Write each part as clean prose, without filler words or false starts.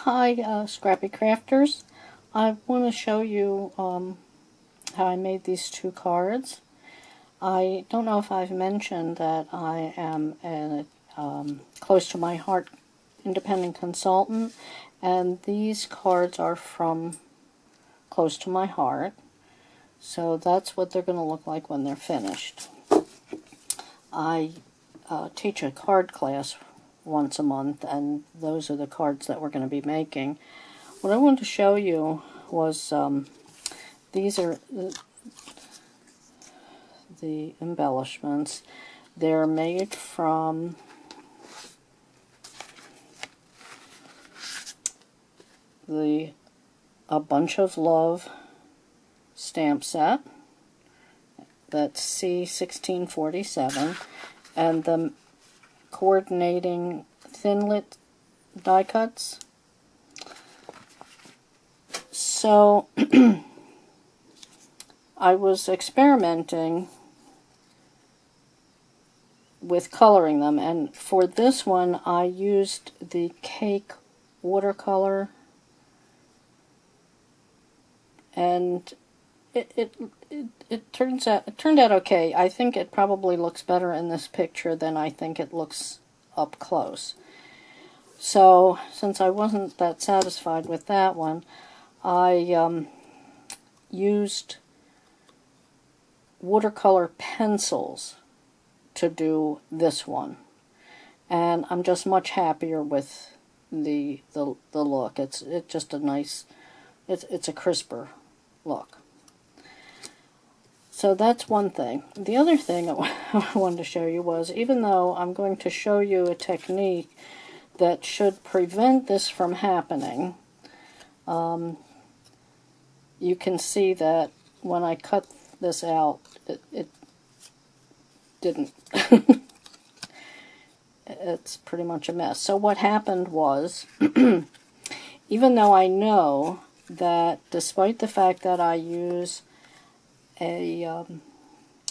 Hi, Scrappy Crafters. I want to show you how I made these two cards. I don't know if I've mentioned that I am a close to my heart independent consultant, and these cards are from close to my heart. So that's what they're going to look like when they're finished. I teach a card class once a month, and those are the cards that we're going to be making. What I wanted to show you was these are the embellishments. They're made from the A Bunch of Love stamp set. That's C1647, and the coordinating thinlit die cuts. So I was experimenting with coloring them, and for this one I used the cake watercolor, and it turned out okay. I think it probably looks better in this picture than I think it looks up close. So since I wasn't that satisfied with that one, I used watercolor pencils to do this one, and I'm just much happier with the look. It's just a nice, it's a crisper look. So that's one thing. The other thing I wanted to show you was, even though I'm going to show you a technique that should prevent this from happening, you can see that when I cut this out, it didn't. It's pretty much a mess. So what happened was, even though I know that despite the fact that I use a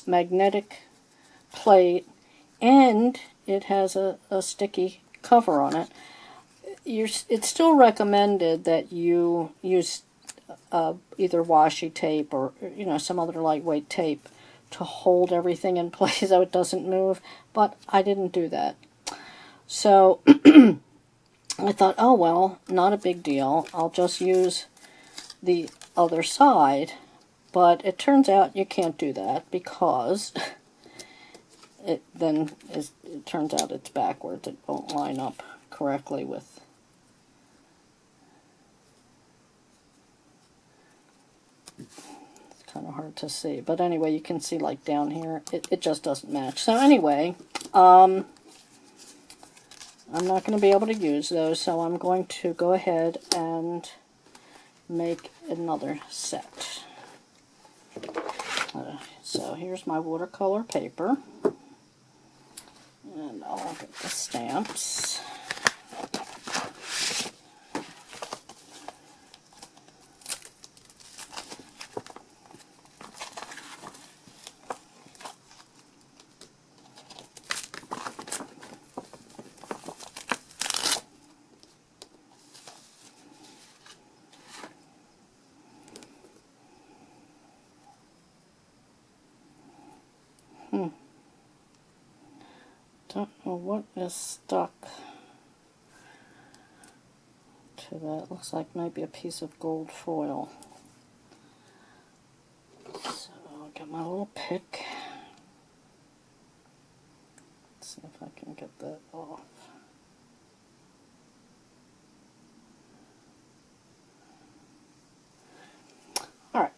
magnetic plate and it has a sticky cover on it, it's still recommended that you use either washi tape or some other lightweight tape to hold everything in place so it doesn't move, but I didn't do that. So I thought, oh well, not a big deal, I'll just use the other side. But it turns out you can't do that, because it turns out it's backwards. It won't line up correctly with. It's kind of hard to see, but anyway, you can see like down here, it just doesn't match. So anyway, I'm not going to be able to use those, so I'm going to go ahead and make another set. So here's my watercolor paper, and I'll get the stamps. Don't know what is stuck to that. Looks like maybe a piece of gold foil. So I'll get my little pick. Let's see if I can get that off. All right.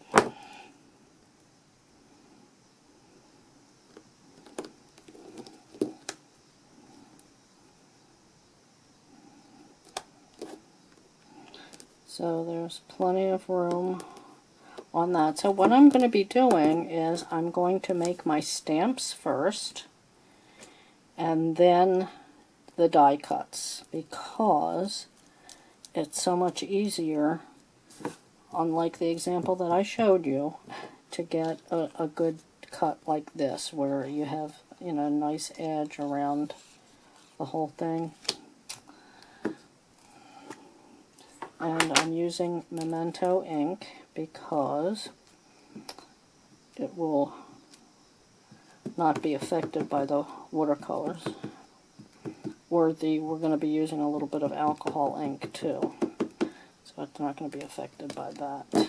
So there's plenty of room on that. So what I'm going to be doing is I'm going to make my stamps first, and then the die cuts, because it's so much easier, unlike the example that I showed you, to get a good cut like this, where you have a nice edge around the whole thing. And I'm using Memento ink because it will not be affected by the watercolors. We're going to be using a little bit of alcohol ink too, so it's not going to be affected by that.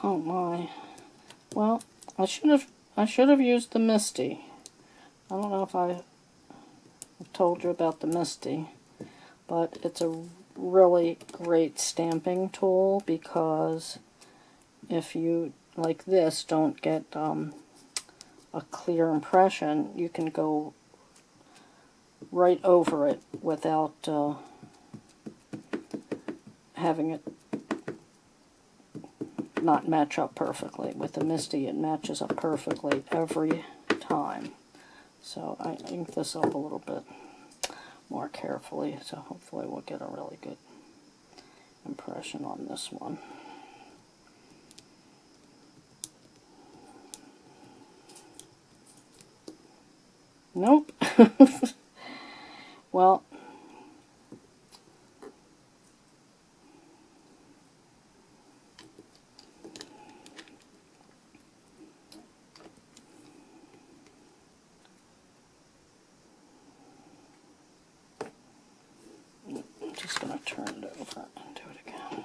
Oh my. Well, I should have used the Misty. I don't know if I told you about the Misty, but it's a really great stamping tool because if you, like this, don't get a clear impression, you can go right over it without having it not match up perfectly. With the Misty, it matches up perfectly every time. So I ink this up a little bit more carefully, so hopefully we'll get a really good impression on this one. Nope. Well, I'm just going to turn it over and do it again.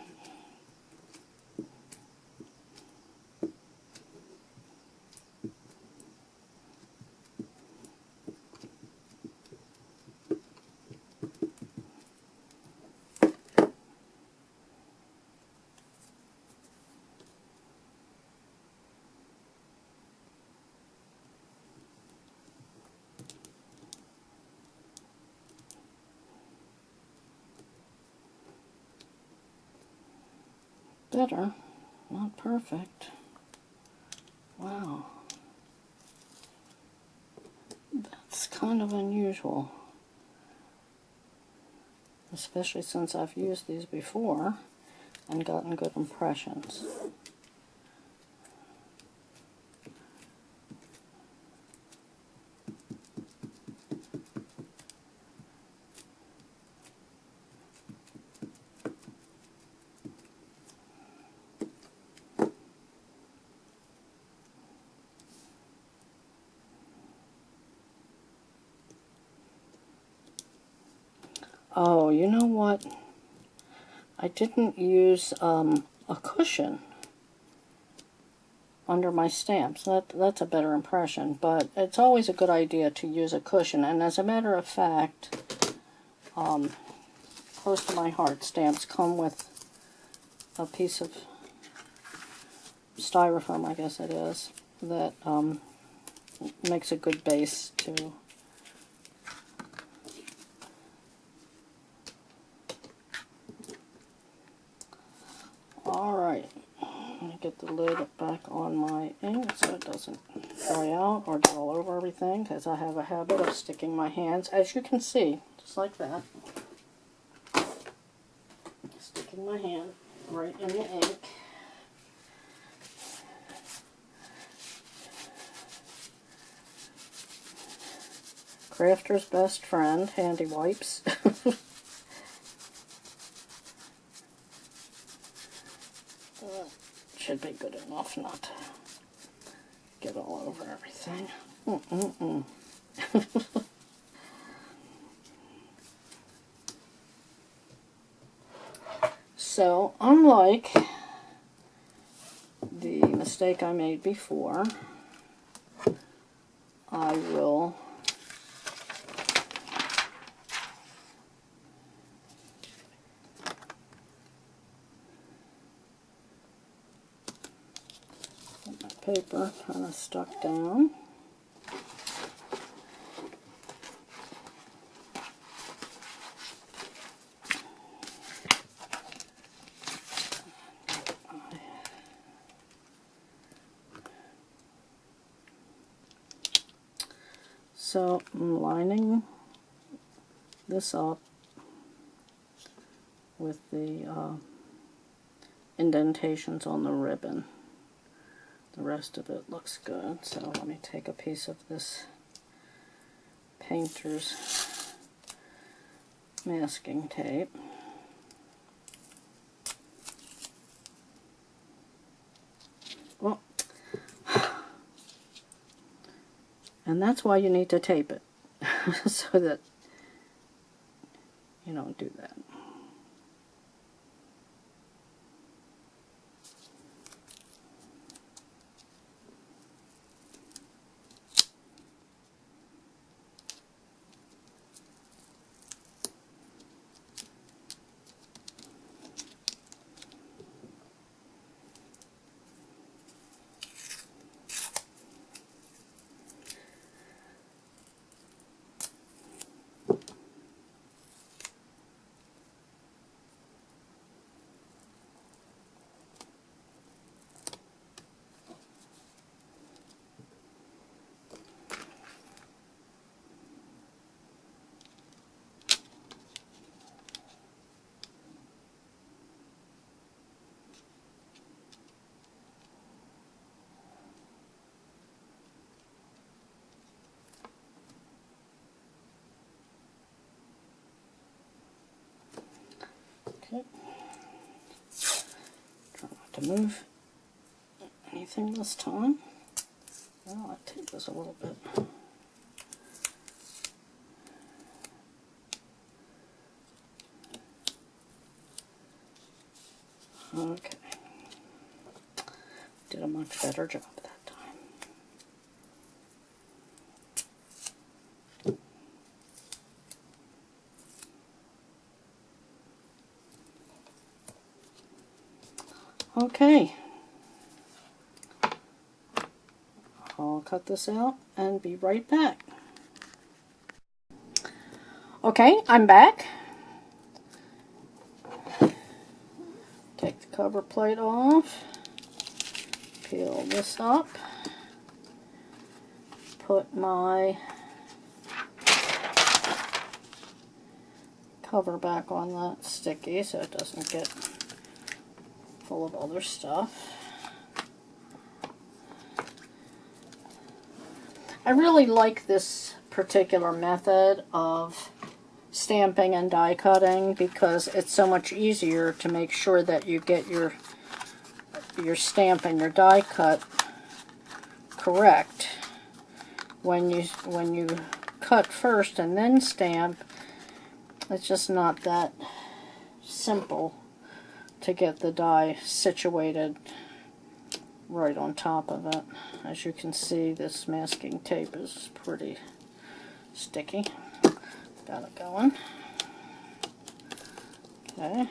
Better, not perfect. Wow. That's kind of unusual, especially since I've used these before and gotten good impressions. Oh, you know what? I didn't use a cushion under my stamps. That's a better impression, but it's always a good idea to use a cushion. And as a matter of fact, close to my heart, stamps come with a piece of styrofoam, I guess it is, that makes a good base to Alright, I'm going to get the lid back on my ink so it doesn't dry out or get all over everything, because I have a habit of sticking my hands, as you can see, just like that. Sticking my hand right in the ink. Crafter's best friend, handy wipes. Should be good enough not to get all over everything. So, unlike the mistake I made before, I will paper kind of stuck down. So I'm lining this up with the indentations on the ribbon. The rest of it looks good. So let me take a piece of this painter's masking tape. Well, and that's why you need to tape it, so that you don't do that. Okay. Try not to move anything this time. Well, I take this a little bit. Okay. Did a much better job that time. Okay. I'll cut this out and be right back. Okay, I'm back. Take the cover plate off. Peel this up. Put my cover back on that sticky so it doesn't get full of other stuff. I really like this particular method of stamping and die cutting because it's so much easier to make sure that you get your stamp and your die cut correct. When you cut first and then stamp, it's just not that simple to get the die situated right on top of it. As you can see, this masking tape is pretty sticky. Got it going. Okay.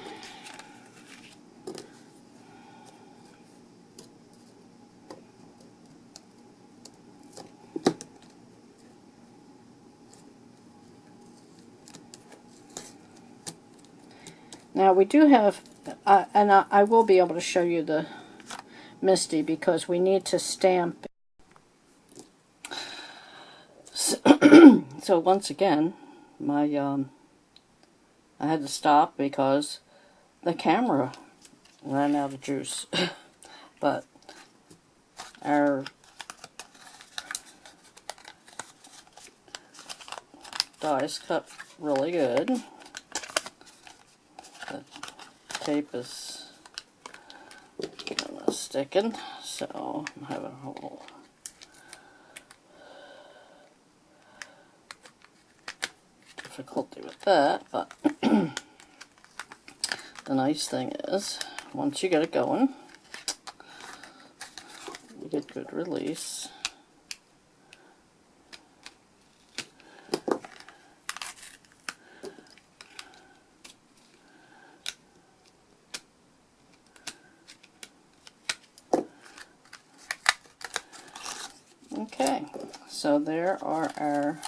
Now we do have, and I will be able to show you the Misty because we need to stamp. So once again, my I had to stop because the camera ran out of juice. But our die's cut really good. The tape is kind of sticking, so I'm having a little difficulty with that, but the nice thing is, once you get it going, you get good release. Okay, so there are our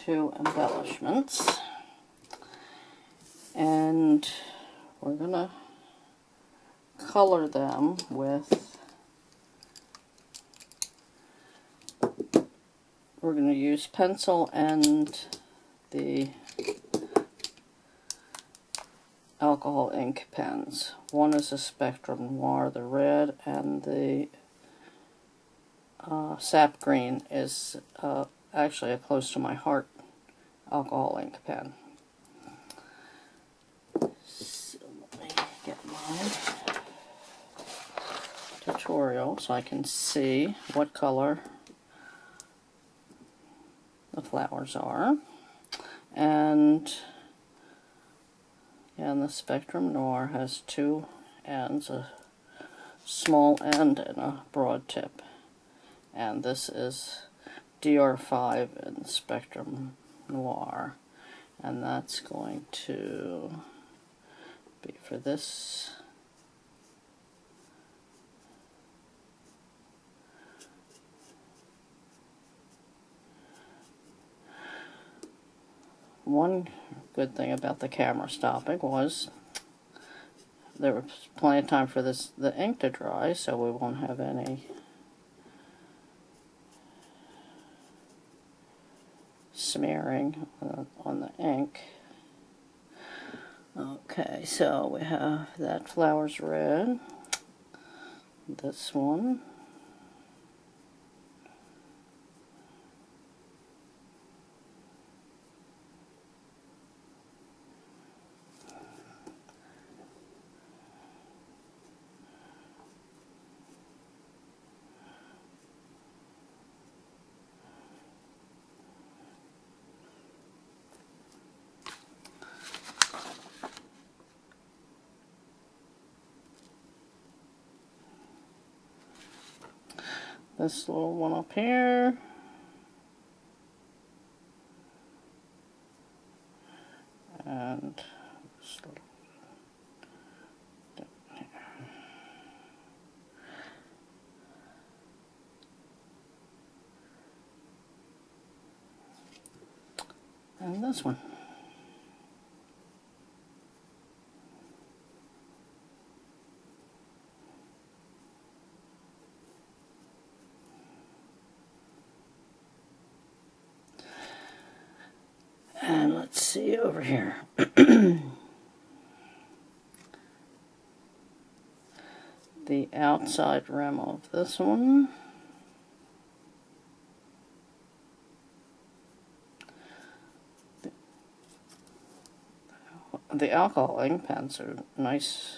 two embellishments, and we're gonna color them with, we're gonna use pencil and the alcohol ink pens. One is a Spectrum Noir, the red, and the sap green is actually a close to my heart alcohol ink pen. So let me get my tutorial so I can see what color the flowers are. And the Spectrum Noir has two ends, a small end and a broad tip. And this is DR5 in Spectrum Noir. And that's going to be for this. One good thing about the camera stopping was there was plenty of time for the ink to dry, so we won't have any smearing on the ink. Okay, so we have that flowers red, this one, this little one up here, and this little down here. And this one. And let's see over here. The outside rim of this one. The alcohol ink pens are nice,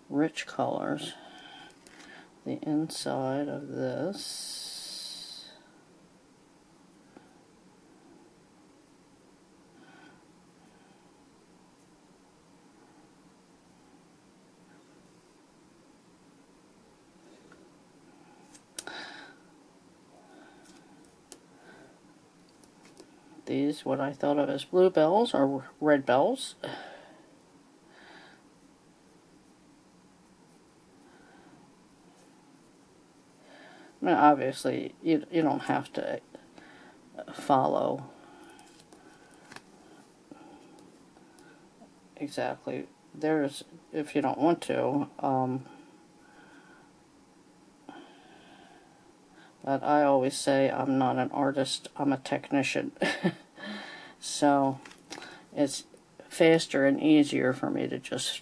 rich colors. The inside of this. These, what I thought of as blue bells, or red bells. I mean, obviously, you don't have to follow exactly. There's, if you don't want to. But I always say I'm not an artist, I'm a technician. So it's faster and easier for me to just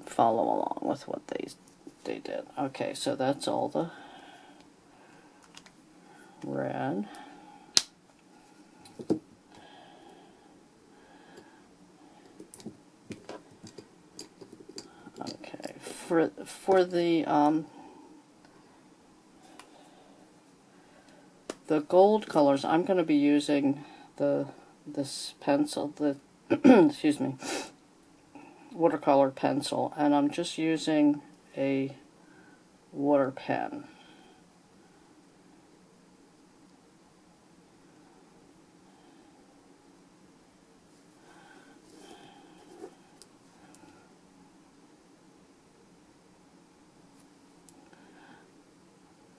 follow along with what they did. Okay, so that's all the red. Okay, for the gold colors, I'm going to be using this pencil, the excuse me, watercolor pencil, and I'm just using a water pen.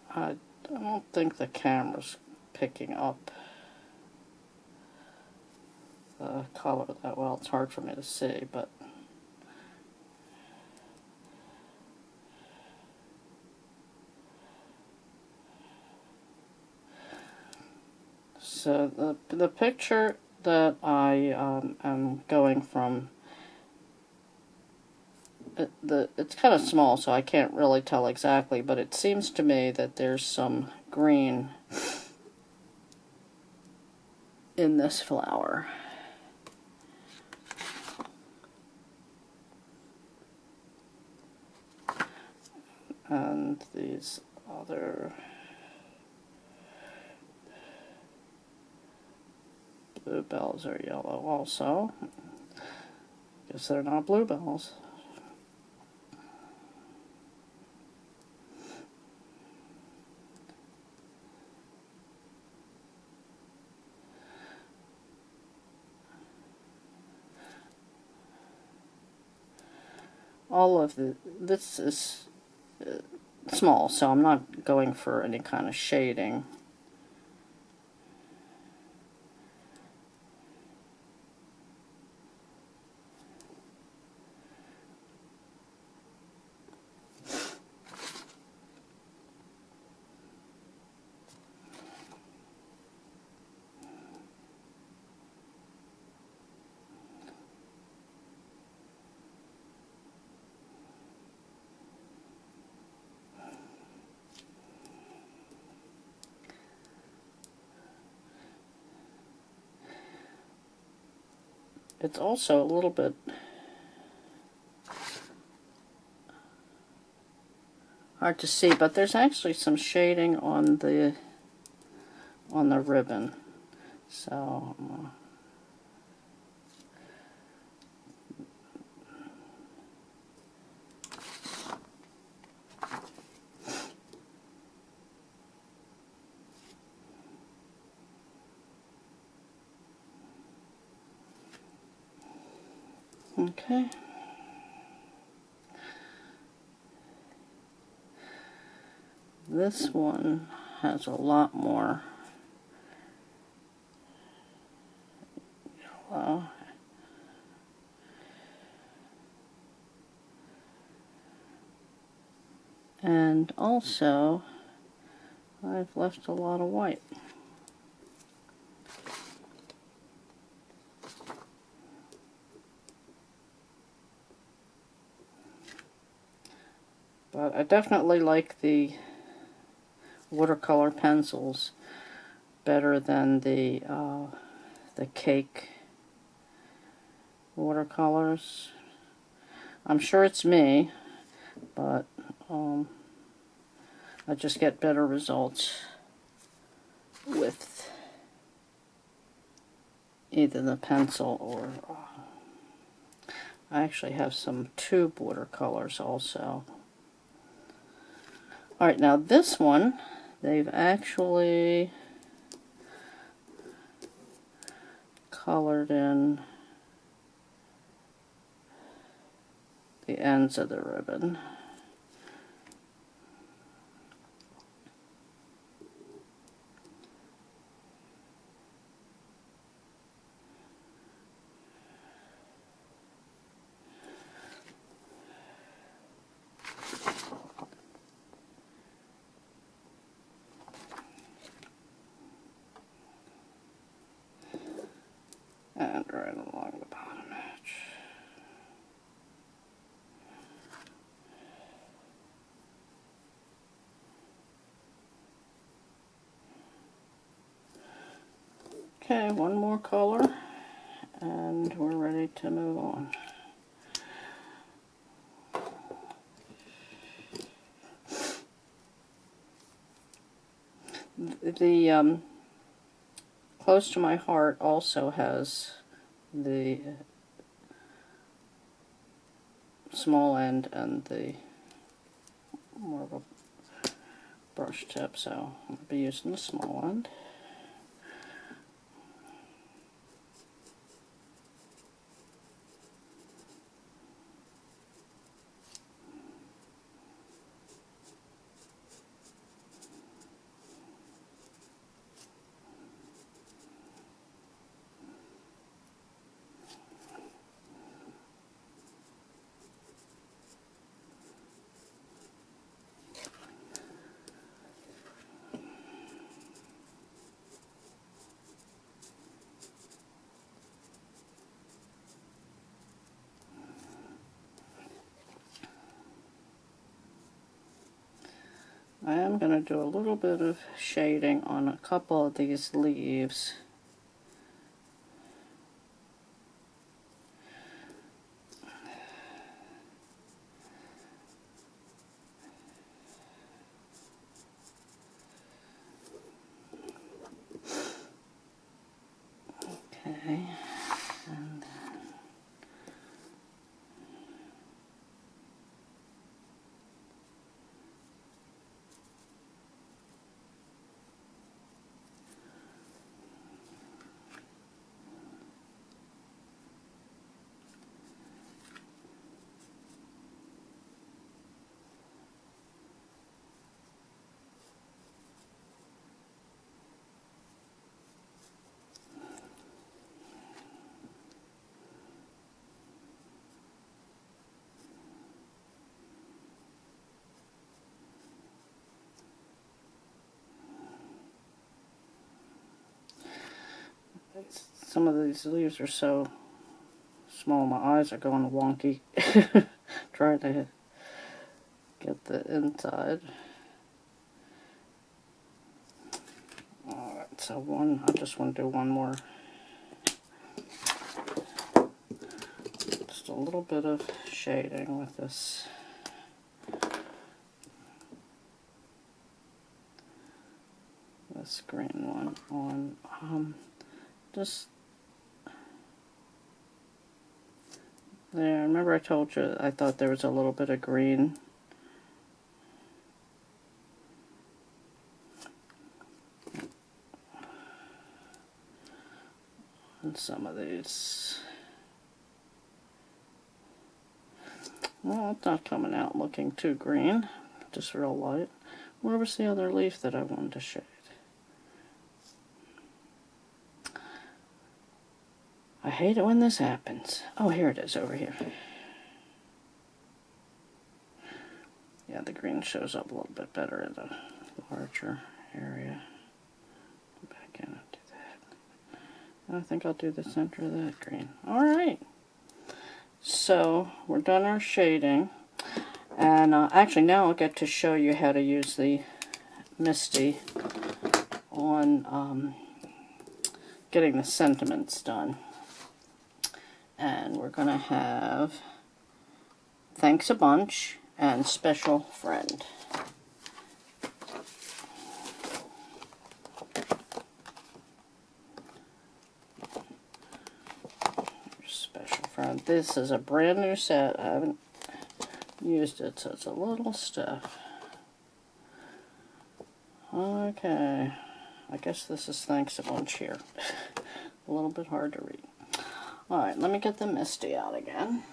I don't think the camera's picking up the color that well. It's hard for me to see, but So the picture that I am going from, it's kind of small, so I can't really tell exactly, but it seems to me that there's some green in this flower. And these other bluebells are yellow also. Guess they're not bluebells. All of this is small, so I'm not going for any kind of shading. It's also a little bit hard to see, but there's actually some shading on the ribbon. So okay. This one has a lot more yellow. And also, I've left a lot of white. But I definitely like the watercolor pencils better than the cake watercolors. I'm sure it's me, but I just get better results with either the pencil or I actually have some tube watercolors also. Alright, now this one, they've actually colored in the ends of the ribbon. And right along the bottom edge. Okay, one more color, and we're ready to move on. The Close to My Heart also has the small end and the more of a brush tip, so I'll be using the small end. I am going to do a little bit of shading on a couple of these leaves. Okay, and some of these leaves are so small, my eyes are going wonky. Trying to get the inside. Alright, so I just want to do one more. Just a little bit of shading with this. This green one on, just there. Remember I told you I thought there was a little bit of green. And some of these. Well, it's not coming out looking too green, just real light. Where was the other leaf that I wanted to shade? I hate it when this happens. Oh, here it is over here. Yeah, the green shows up a little bit better in the larger area. Go back in and do that. I think I'll do the center of that green. Alright. So, we're done our shading. And actually now I'll get to show you how to use the Misty on getting the sentiments done. And we're going to have Thanks a Bunch and Special Friend. Special Friend. This is a brand new set. I haven't used it, so it's a little stiff. Okay. I guess this is Thanks a Bunch here. A little bit hard to read. Alright, let me get the Misty out again.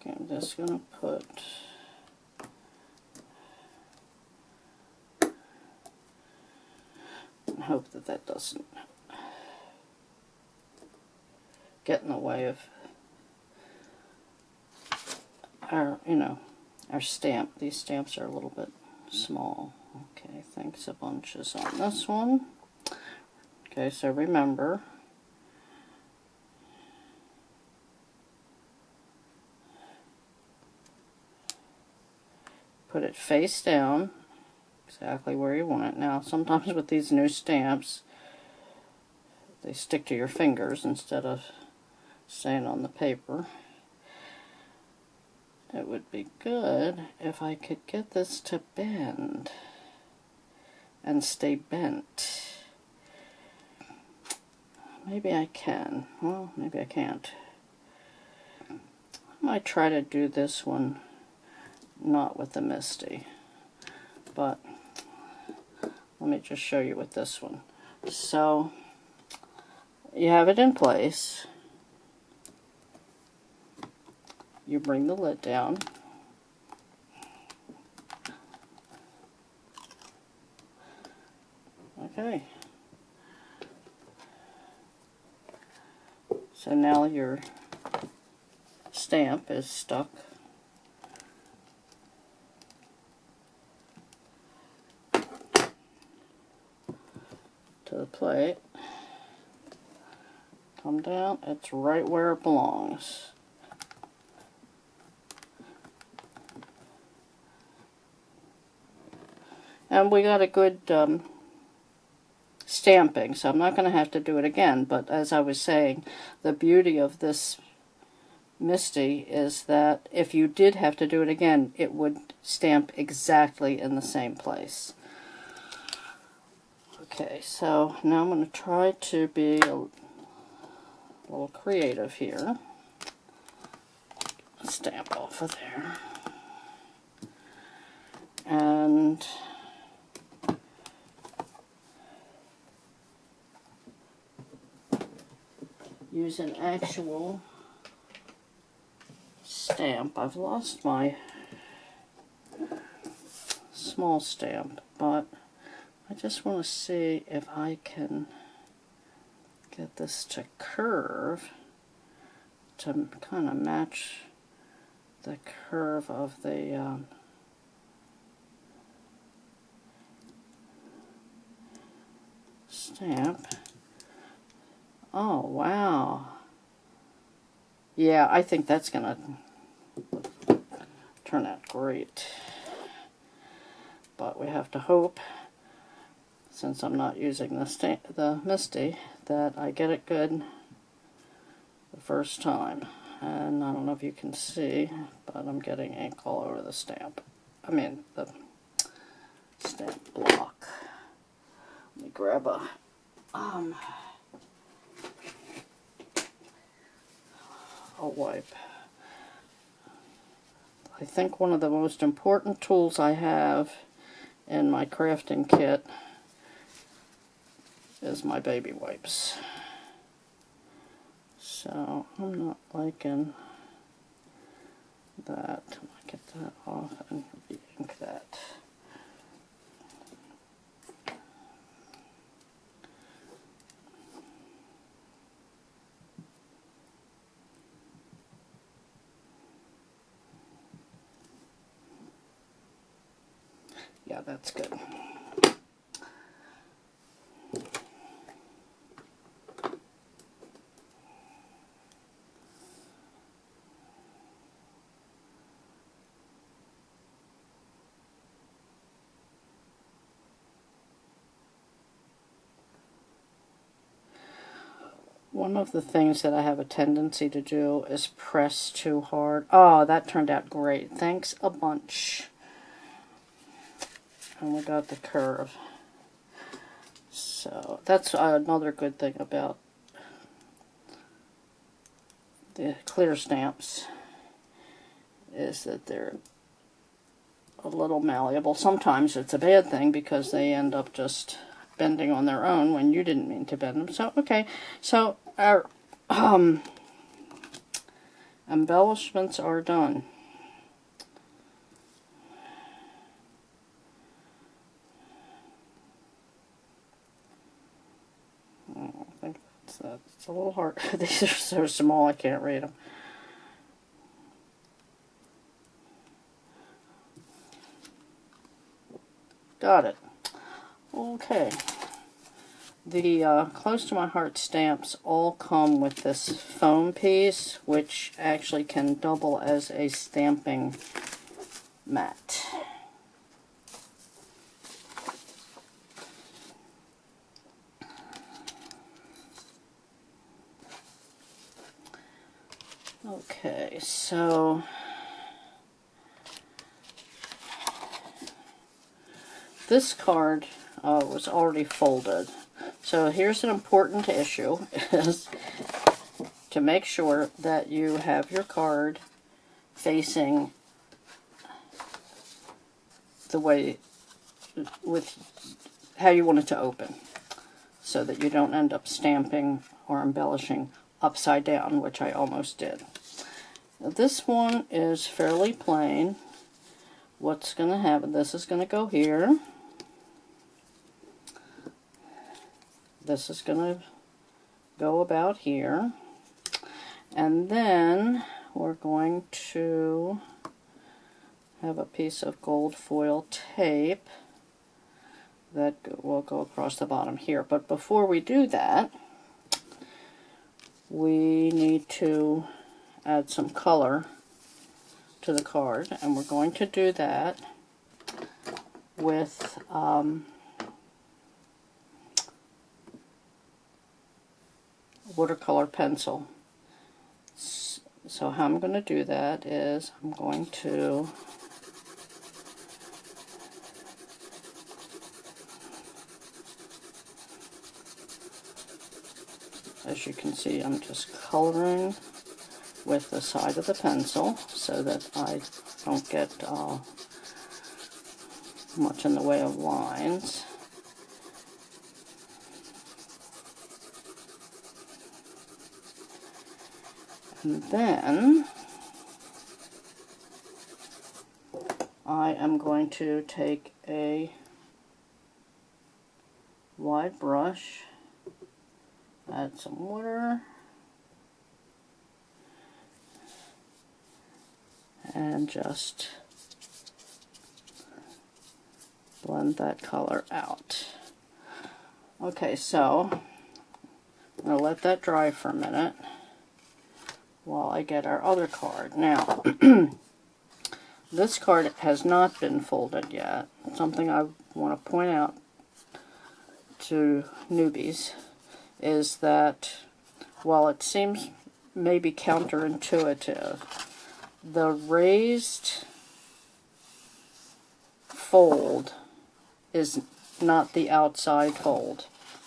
Okay, I'm just going to put and hope that that doesn't get in the way of our, our stamp. These stamps are a little bit small. Okay, Thanks a Bunch is on this one. Okay, so remember, put it face down, exactly where you want it. Now, sometimes with these new stamps, they stick to your fingers instead of staying on the paper. It would be good if I could get this to bend and stay bent. Maybe I can. Well, maybe I can't. I might try to do this one not with the Misty, but let me just show you with this one. So you have it in place, you bring the lid down. Okay. So now your stamp is stuck to the plate. Come down, it's right where it belongs. And we got a good stamping, so I'm not going to have to do it again, but as I was saying, the beauty of this Misty is that if you did have to do it again, it would stamp exactly in the same place. Okay, so now I'm going to try to be a little creative here. Stamp off of there. And use an actual stamp. I've lost my small stamp, but I just want to see if I can get this to curve to kind of match the curve of the stamp. Oh, wow. Yeah, I think that's going to turn out great. But we have to hope, since I'm not using the Misty, that I get it good the first time. And I don't know if you can see, but I'm getting ink all over the stamp. I mean, the stamp block. Let me grab a wipe. I think one of the most important tools I have in my crafting kit is my baby wipes. So I'm not liking that. I get that off and re-ink that. Yeah, that's good. One of the things that I have a tendency to do is press too hard. Oh, that turned out great. Thanks a bunch. And we got the curve. So that's another good thing about the clear stamps, is that they're a little malleable. Sometimes it's a bad thing because they end up just bending on their own when you didn't mean to bend them. So, okay, so our embellishments are done. I think it's a little hard. These are so small I can't read them. Got it. Okay. The Close to My Heart stamps all come with this foam piece, which actually can double as a stamping mat. Okay, so this card was already folded. So here's an important issue, is to make sure that you have your card facing the way, with how you want it to open, so that you don't end up stamping or embellishing upside down, which I almost did. Now this one is fairly plain. What's going to happen, this is going to go here. This is going to go about here. And then we're going to have a piece of gold foil tape that will go across the bottom here. But before we do that, we need to add some color to the card, and we're going to do that with watercolor pencil. So how I'm going to do that is I'm going to as you can see, I'm just coloring with the side of the pencil so that I don't get much in the way of lines. And then I am going to take a wide brush, add some water, and just blend that color out. Okay, so I'm going to let that dry for a minute while I get our other card. Now, this card has not been folded yet. Something I want to point out to newbies is that while it seems maybe counterintuitive, the raised fold is not the outside fold,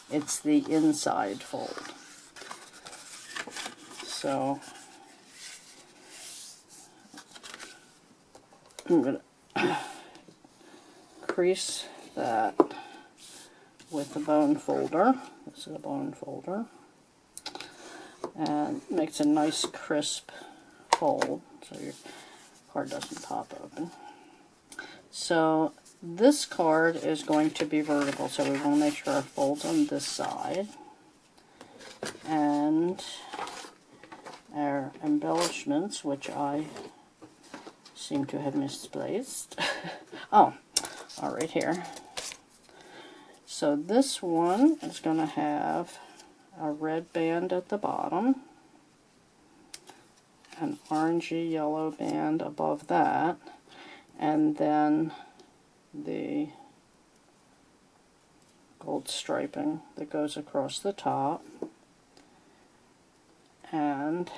it's the inside fold. So I'm going to crease that with the bone folder. This is a bone folder, and makes a nice crisp fold so your card doesn't pop open. So this card is going to be vertical, so we want to make sure our fold's on this side, and our embellishments, which I seem to have misplaced. Oh, all right here. So this one is going to have a red band at the bottom, an orangey yellow band above that, and then the gold striping that goes across the top, and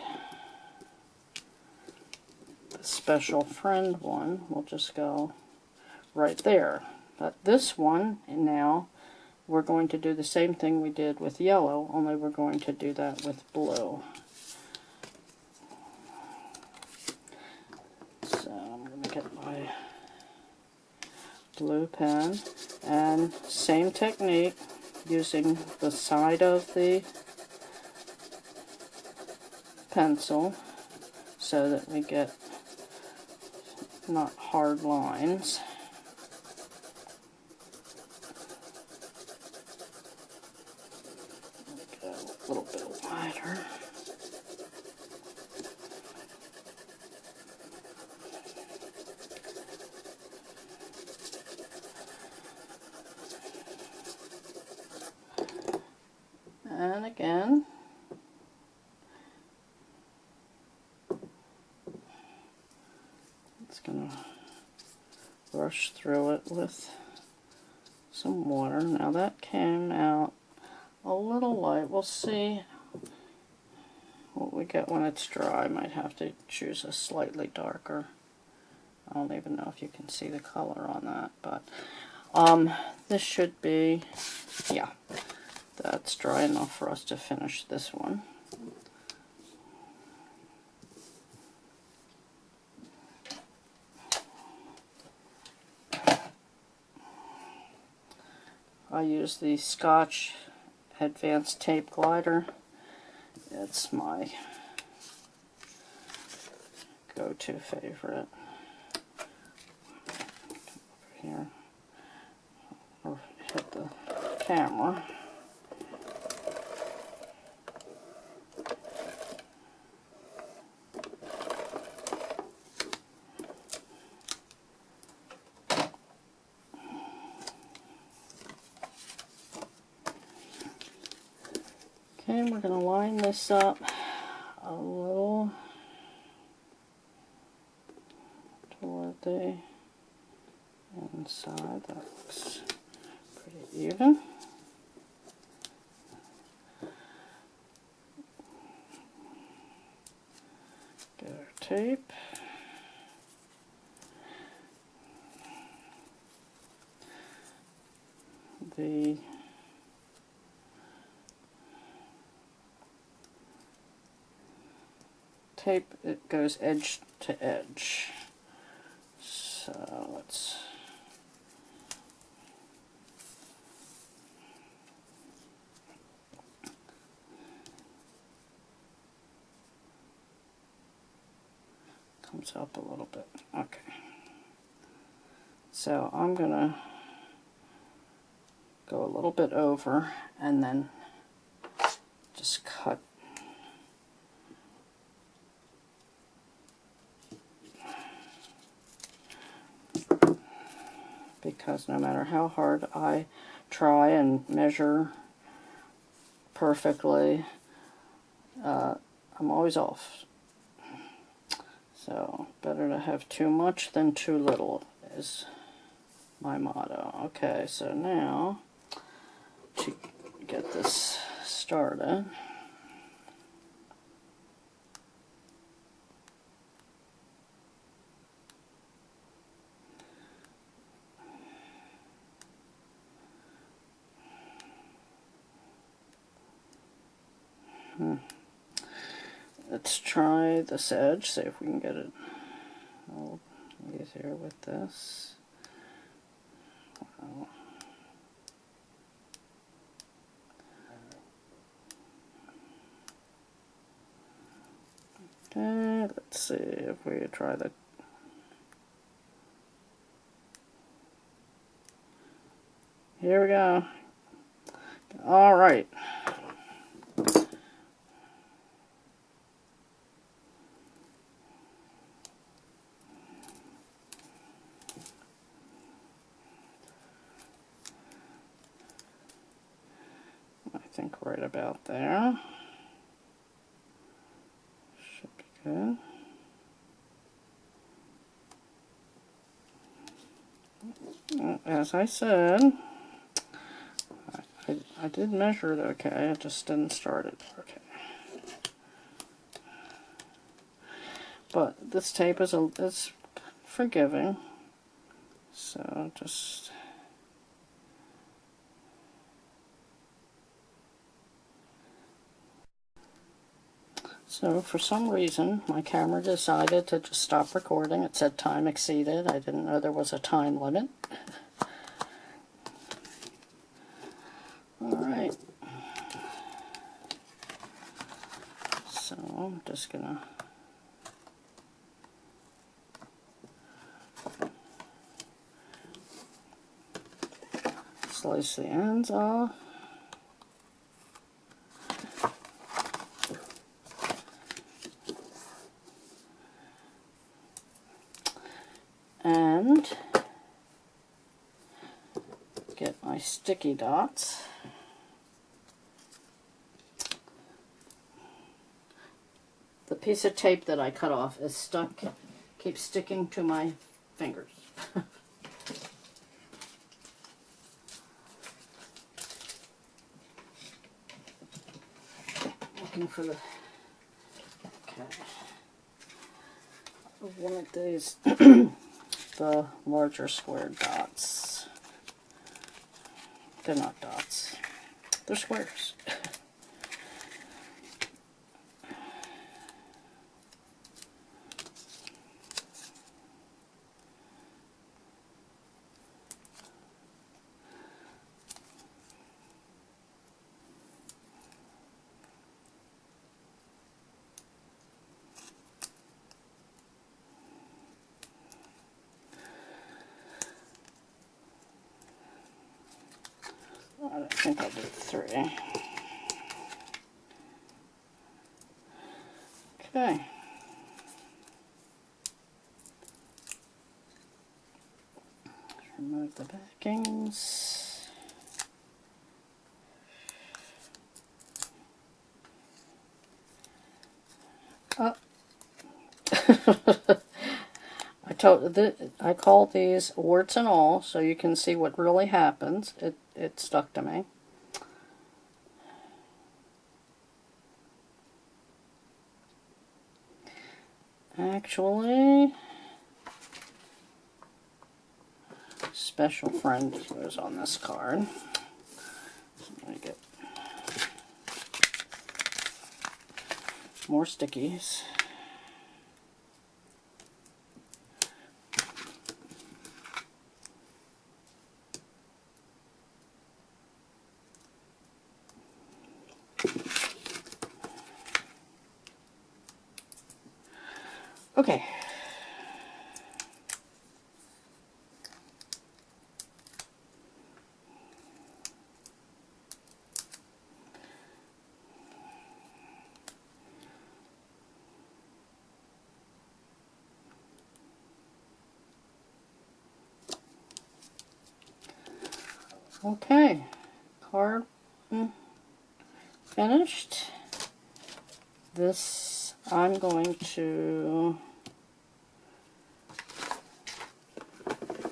the special friend one will just go right there. But this one, and now we're going to do the same thing we did with yellow, only we're going to do that with blue. So I'm going to get my blue pen, and same technique, using the side of the pencil so that we get not hard lines. Go a little bit wider. And again, it's going to brush through it with some water. Now that came out a little light. We'll see what we get when it's dry. I might have to choose a slightly darker. I don't even know if you can see the color on that, but this should be, yeah, that's dry enough for us to finish this one. I use the Scotch Advanced Tape Glider. It's my go-to favorite. Over here, or hit the camera. Okay, we're going to line this up a little toward the inside. That looks pretty even. Get our tape. The tape, it goes edge to edge. So let's comes up a little bit. Okay. So I'm gonna go a little bit over and then just cut because no matter how hard I try and measure perfectly, I'm always off. So better to have too much than too little is my motto. Okay, so now to get this started, let's try this edge, see if we can get it a little easier with this. Wow. Okay, let's see if we try the here we go. All right. I think right about there. Should be good. As I said, I did measure it okay, I just didn't start it okay. But this tape is forgiving, so just so for some reason my camera decided to just stop recording. It said time exceeded. I didn't know there was a time limit. Alright, so I'm just gonna slice the ends off. And get my sticky dots. The piece of tape that I cut off is stuck, keeps sticking to my fingers. Looking for the, okay, one of these, the larger square dots. They're not dots, they're squares. think I did 3. Okay. Remove the backings. Oh. I call these warts and all, so you can see what really happens. It stuck to me. Actually, special friend goes on this card. So I'm going to get more stickies. Okay. Okay, card finished. This I'm going to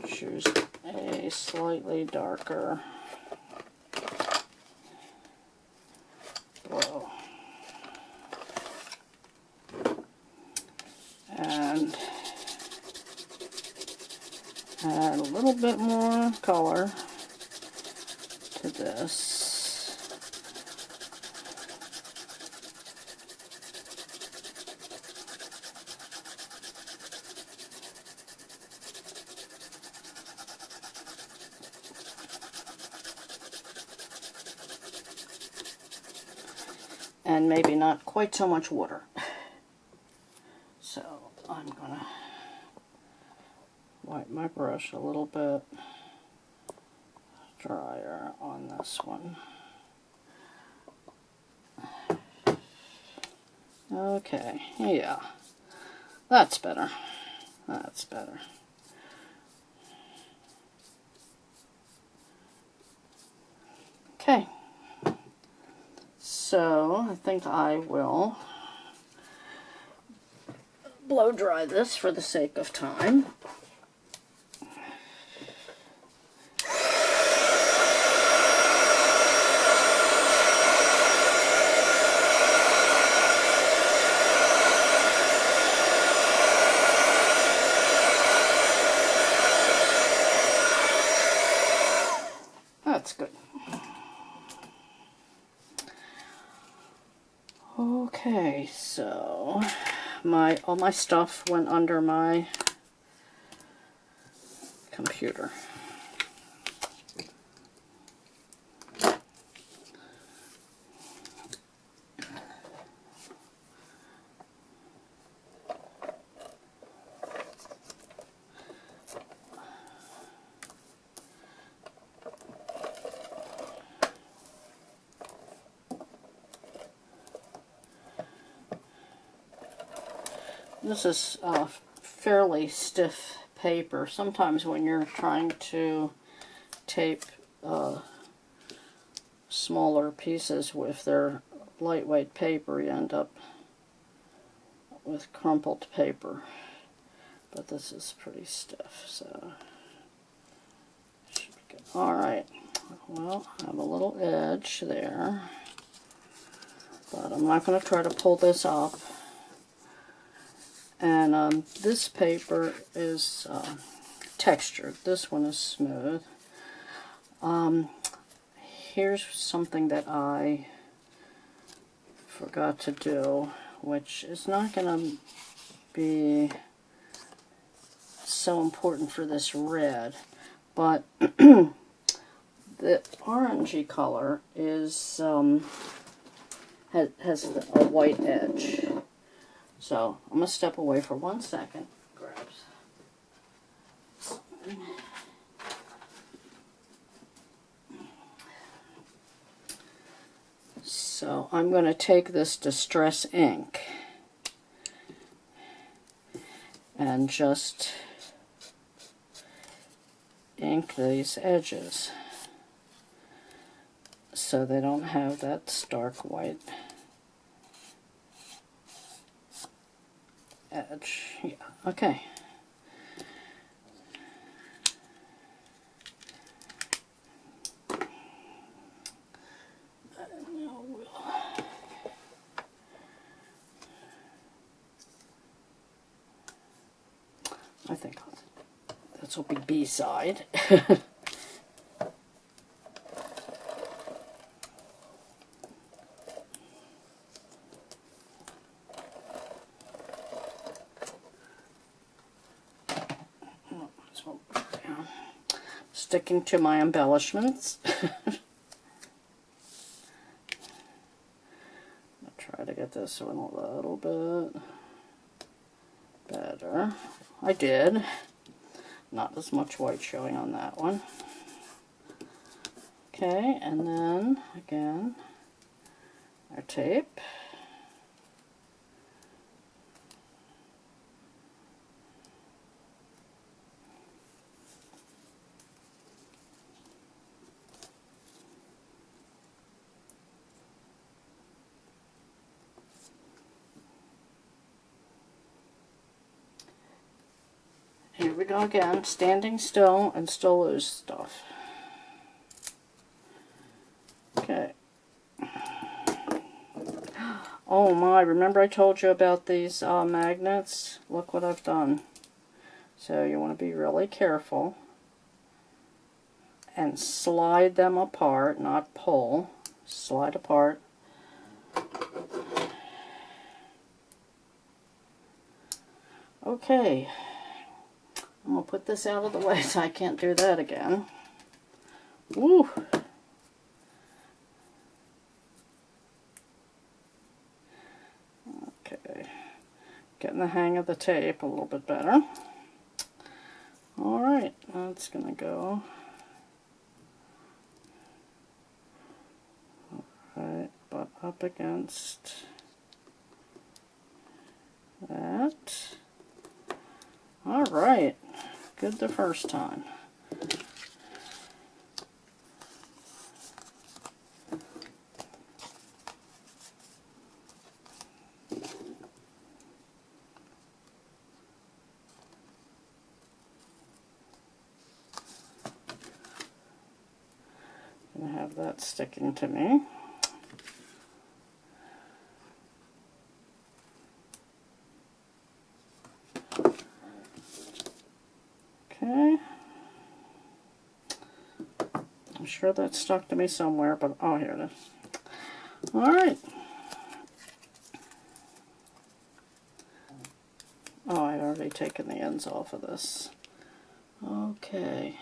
choose a slightly darker blue and add a little bit more color to this. And maybe not quite so much water. So I'm gonna wipe my brush a little bit drier on this one. Okay, yeah, that's better. That's better. Okay, so I think I will blow dry this for the sake of time. That's good. Okay, so all my stuff went under my computer. This is fairly stiff paper. Sometimes when you're trying to tape smaller pieces with their lightweight paper, you end up with crumpled paper. But this is pretty stiff, so should be good. Alright, well, I have a little edge there, but I'm not going to try to pull this up. And this paper is textured. This one is smooth. Here's something that I forgot to do, which is not going to be so important for this red, but the orangey color is has a white edge. So I'm going to step away for 1 second. Grab something. So I'm going to take this Distress ink and just ink these edges so they don't have that stark white edge. Yeah, okay. I think this will be B-side. Sticking to my embellishments. I'll try to get this one a little bit better. I did. Not as much white showing on that one. Okay, and then again, our tape. Here we go again, standing still and still lose stuff. Okay. Oh my, remember I told you about these magnets? Look what I've done. So you want to be really careful and slide them apart, not pull. Slide apart. Okay. I'm going to put this out of the way so I can't do that again. Woo! Okay. Getting the hang of the tape a little bit better. Alright, that's going to go right, but up against that. Alright, good the first time. Gonna have that sticking to me. Okay. I'm sure that's stuck to me somewhere, but oh, here it is. Alright. Oh, I'd already taken the ends off of this. Okay.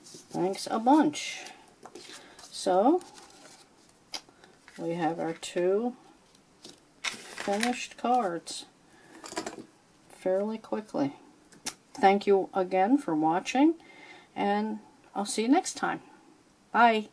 Thanks a bunch. So, we have our 2 finished cards fairly quickly. Thank you again for watching, and I'll see you next time. Bye.